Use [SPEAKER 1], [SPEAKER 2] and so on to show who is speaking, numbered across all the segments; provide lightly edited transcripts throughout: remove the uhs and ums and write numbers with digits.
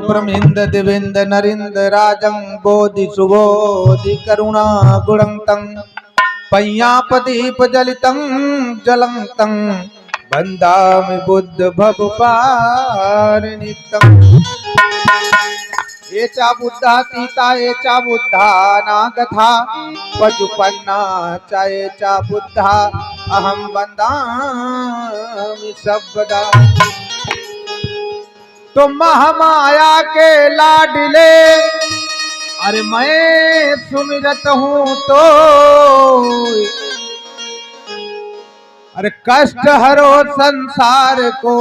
[SPEAKER 1] ब्रह्मिंद दिविंद नरिंद राजं बोधि सुबोधि करुणा गुणंतं पय्यापदीप जलितं जलंतं वन्दामि बुद्ध भवपारनितं। एचा बुद्धातीता एचा बुद्धानागता पजुपन्ना च एचा बुद्धा अहं वन्दामि सर्वदा। तो महामाया के लाडले अरे मैं सुमिरत हूँ तो अरे कष्ट हरो संसार को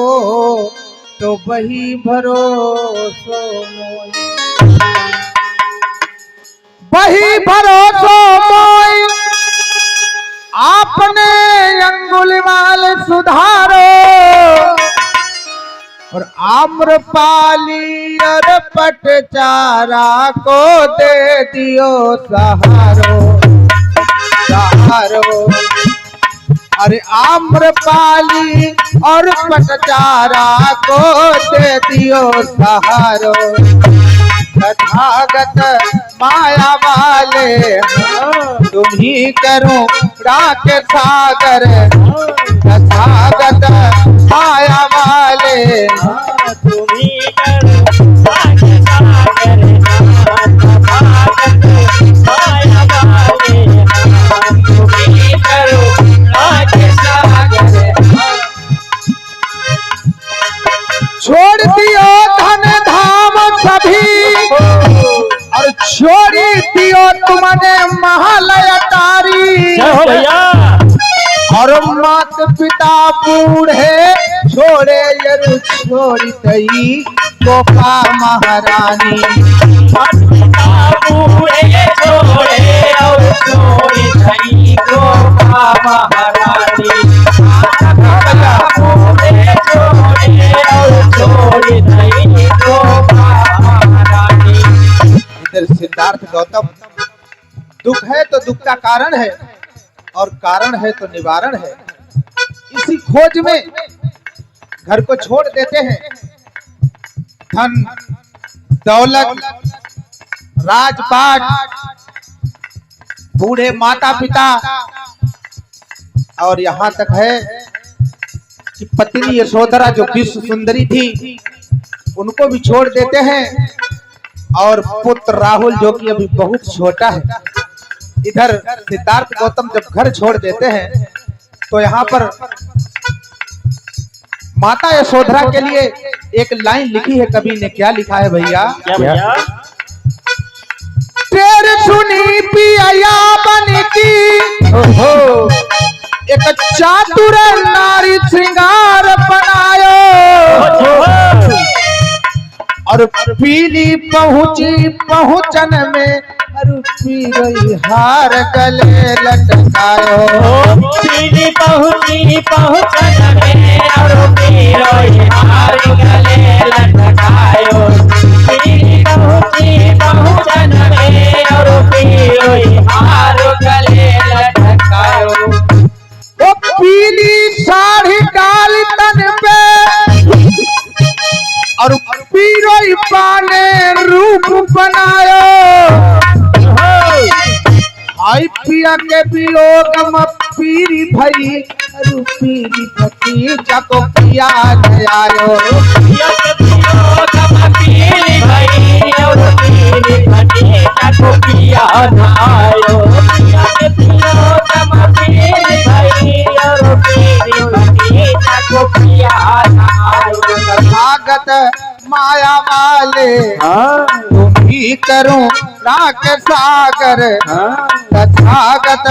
[SPEAKER 1] तो वही भरोसो मोय, वही भरोसो मोय आपने अंगुलिमाल सुधारो और आम्रपाली और पटचारा को दे दियो सहारो सहारो। अरे आम्रपाली और पटचारा को दे दियो सहारो। तथागत माया वाले तुम ही करो राख सागर, तथागत माया वाले
[SPEAKER 2] तुम ही करो राख सागर, तथागत माया वाले तुम ही करो राख सागर।
[SPEAKER 1] छोड़ दियो धन धाम सभी और छोड़ी दियो तुमने महालय तारी, और मात पिता बूढ़े छोड़े यरु छोड़ी तई गोपा महारानी।
[SPEAKER 2] मात पिता बूढ़े छोड़े और छोड़ी तई गोपा महारानी।
[SPEAKER 1] इधर सिद्धार्थ गौतम दुख है तो दुख का कारण है और कारण है तो निवारण है। इसी खोज में घर को छोड़ देते हैं। धन दौलत राजपाट बूढ़े माता पिता और यहाँ तक है कि पत्नी यशोधरा जो विश्व सुंदरी थी उनको भी छोड़ देते हैं, और पुत्र राहुल जो कि अभी बहुत छोटा है। इधर सिद्धार्थ गौतम जब घर छोड़ देते हैं तो यहाँ पर माता यशोधरा के लिए एक लाइन लिखी है कवि ने। क्या लिखा है भैया? तेरे सुनी पिया बन की एक चातुर नारी श्रृंगार बनायो, और पीली पहुंची पहुंचन में रूपी रही हार गले लटकायो।
[SPEAKER 2] पीली पहुंची पहुंचन में रूपी रही हार गले लटकायो। पीली पहुंची पहुंचन में रूपी रही हार गले लटकायो।
[SPEAKER 1] वो पीली साड़ी डाली तन पे और पीरोई पाने रूप बनायो। आई पिया के वियोग में पीरी भई रूपीरी भतीजा को पिया आयो।
[SPEAKER 2] पिया के वियोग में पीरी भई रूपीरी भतीजा को पिया आयो। पिया के वियोग में पीरी भई रूपीरी भतीजा को पिया आयो।
[SPEAKER 1] तथागत माया वाले तुम ही करो राख सागर, तथागत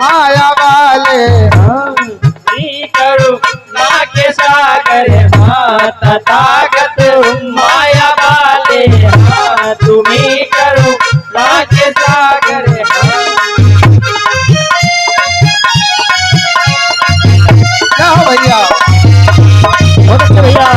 [SPEAKER 1] माया वाले
[SPEAKER 2] ही करो राख सागर। तथागत माया वाले तुम ही करो राख सागर।
[SPEAKER 1] क्या भैया?
[SPEAKER 2] भैया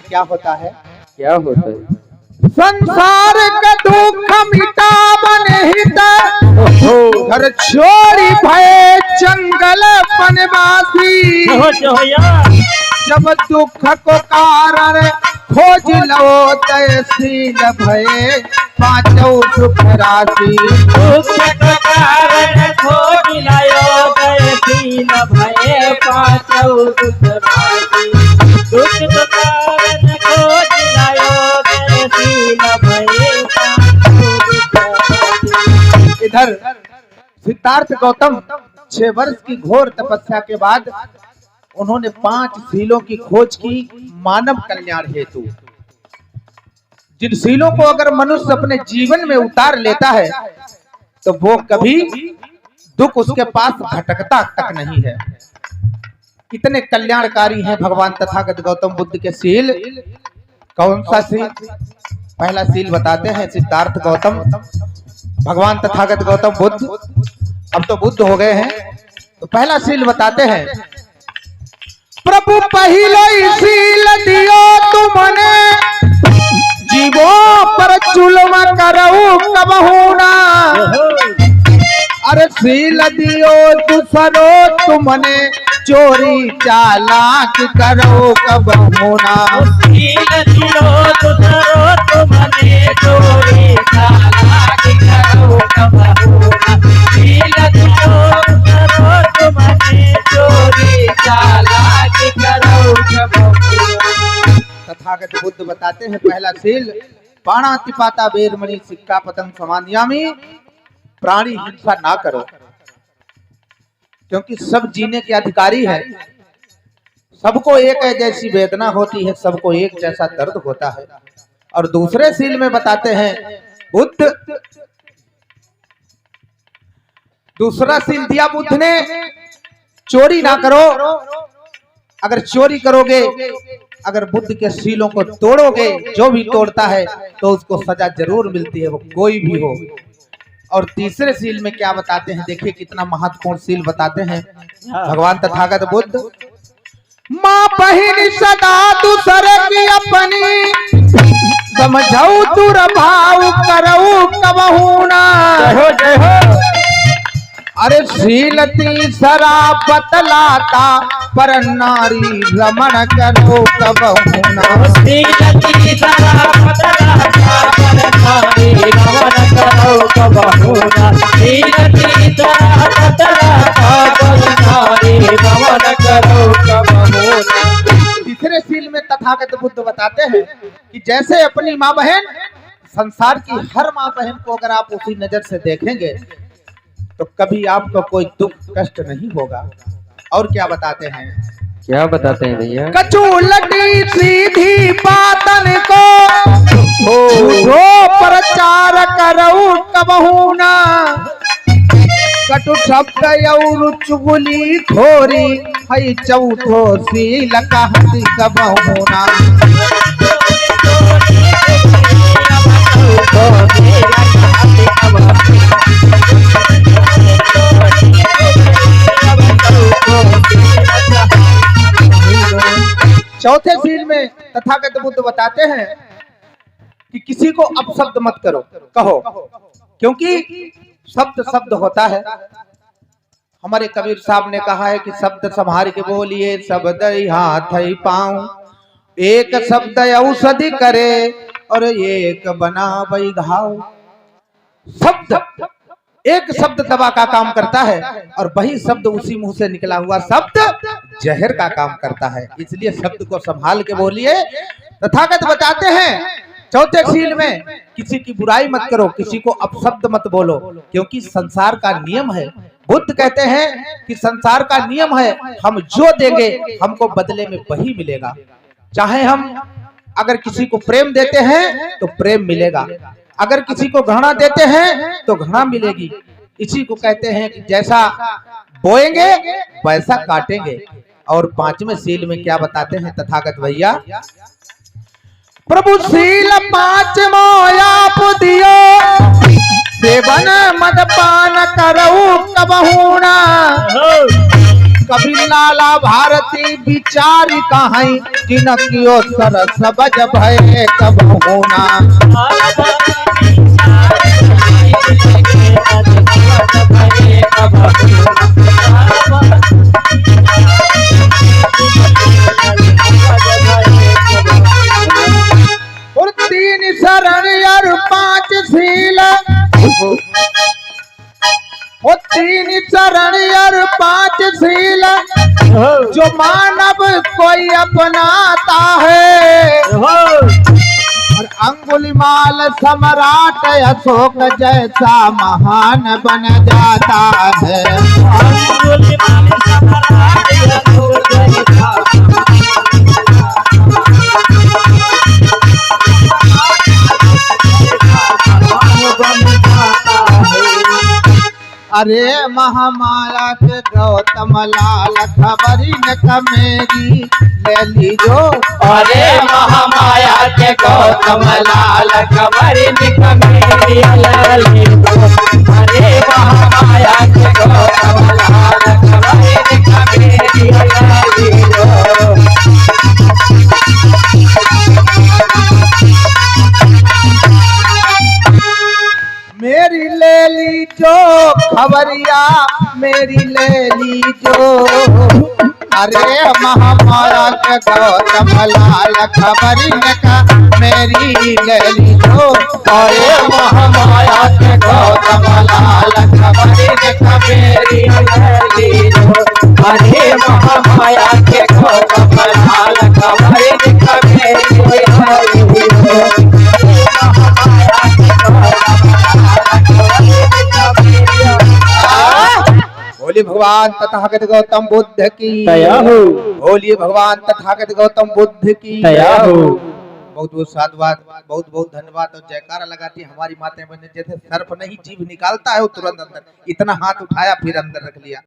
[SPEAKER 1] क्या होता है?
[SPEAKER 2] क्या होता है?
[SPEAKER 1] संसार का दुख मिटावन हित घर छोड़ी भय जंगल वनवासी। जब दुख को कारण खोज लो तहसील भय पांचों सुख राशि।
[SPEAKER 2] दुख को कारण खोज लायो तहसील भय पांचों सुख राशि। दुख को कारण खोज लायो तहसील भय पांचों सुख राशि।
[SPEAKER 1] इधर सिद्धार्थ गौतम 6 वर्ष की घोर तपस्या के बाद उन्होंने 5 शीलों की खोज की मानव कल्याण हेतु। जिन शीलों को अगर मनुष्य अपने जीवन में उतार लेता है तो वो कभी दुख उसके पास भटकता तक नहीं है। कितने कल्याणकारी हैं भगवान तथागत गौतम बुद्ध के शील। कौन सा शील? पहला शील बताते हैं सिद्धार्थ गौतम भगवान तथागत गौतम बुद्ध अब तो बुद्ध हो गए हैं, तो पहला शील बताते हैं। प्रभु पहले शील दियो तुमने जीवों पर जुल्म करो कबहू ना। अरे शील दियो दूसरो तुमने चोरी चालाक करो कबहू ना।
[SPEAKER 2] शील दियो दूसरो तुमने चोरी चालाक करो कबहू ना। शील दियो दूसरो तुमने चोरी चालाक करो कबहू ना।
[SPEAKER 1] तथागत बुद्ध बताते हैं पहला शील पाणातिपाता वेरमणि सिक्का पतंग समानियामी। प्राणी हिंसा ना करो, क्योंकि सब जीने के अधिकारी है। सबको एक जैसी वेदना होती है, सबको एक जैसा दर्द होता है। और दूसरे शील में बताते हैं बुद्ध, दूसरा शील दिया बुद्ध ने, चोरी ना करो। अगर चोरी करोगे, अगर बुद्ध के शीलों को तोड़ोगे, जो भी तोड़ता है तो उसको सजा जरूर मिलती है, वो कोई भी हो। और तीसरे शील में क्या बताते हैं, देखिए कितना महत्वपूर्ण शील बताते हैं भगवान तथागत बुद्ध। माँ बहिन सदा दूसरे की अपनी समझाऊ दुर्भाव करऊ कबहू ना। अरे शील तीसरा बतलाता पर नारी रमण करो कबहू ना।
[SPEAKER 2] शील तीसरा बतलाता पर नारी रमण करो कबहू ना। शील तीसरा बतलाता पर नारी रमण करो कबहू ना।
[SPEAKER 1] तीसरे शील में तथागत बुद्ध बताते हैं कि जैसे अपनी माँ बहन, संसार की हर माँ बहन को अगर आप उसी नजर से देखेंगे तो कभी आपको कोई दुख कष्ट नहीं होगा। और क्या बताते हैं?
[SPEAKER 2] क्या बताते हैं भैया?
[SPEAKER 1] कचू लटी सीधी बातन को झूठो प्रचार करऊ कबहू ना। कटु शब्द और चुगली खोरी हई चौथो शील कहती कबहू ना। चौथे शील में तथागत बुद्ध बताते हैं कि किसी को अपशब्द मत करो कहो, क्योंकि शब्द शब्द होता है। हमारे कबीर साहब ने कहा है कि शब्द संभाल के बोलिए, शब्द हाथ ही पाऊं। एक शब्द औषधि करे और एक बना वही घाव। शब्द, एक शब्द दवा का काम करता है और वही शब्द उसी मुंह से निकला हुआ शब्द जहर का काम करता है। इसलिए शब्द को संभाल के बोलिए। तथागत बताते हैं चौथे शील में, किसी की बुराई मत करो, किसी को अपशब्द मत बोलो, क्योंकि संसार का नियम है। बुद्ध कहते हैं कि संसार का नियम है, हम जो देंगे हमको बदले में वही मिलेगा। चाहे हम अगर किसी को प्रेम देते हैं तो प्रेम मिलेगा, अगर किसी को घृणा देते हैं तो घृणा मिलेगी। इसी को कहते हैं कि जैसा बोएंगे वैसा काटेंगे। और पांचवें शील में क्या बताते हैं तथागत भैया? प्रभु शील पांचवो आप दियो, सेवन मदपान करऊ कबहू ना। कभी लाला भारती विचार कहाई जिनकियो सरस बज भय कब होना। और 3 शरण और 5 शील, वो 3 शरण और 5 शील जो मानव कोई अपनाता है। और अंगुलिमाल सम्राट अशोक जैसा महान बन जाता है। अरे महामाया के गौतम लाल खबरी न मेरी ले लीजो।
[SPEAKER 2] अरे महामाया के गौतम लाल खबरी न मेरी ले लीजो। अरे महामाया के गौतम लाल खबरी न मेरी ले लीजो।
[SPEAKER 1] मेरी ले लीजो खबरिया मेरी ले लीजो। अरे महामाया के गौतम लाल खबरी का मेरी ले लीजो।
[SPEAKER 2] अरे महामाया के गौतम लाल खबरी का मेरी ले लीजो। अरे महामाया के गौतम लाल खबरी का मेरी ले लीजो।
[SPEAKER 1] बोलिए भगवान तथागत गौतम बुद्ध की
[SPEAKER 2] दया हो।
[SPEAKER 1] बोलिए भगवान तथागत गौतम बुद्ध की
[SPEAKER 2] दया हो।
[SPEAKER 1] बहुत बहुत साधुवाद, बहुत बहुत धन्यवाद। और जयकारा लगाती है हमारी माता बहन, जैसे सर्प नहीं जीभ निकालता है वो तुरंत अंदर, इतना हाथ उठाया फिर अंदर रख लिया।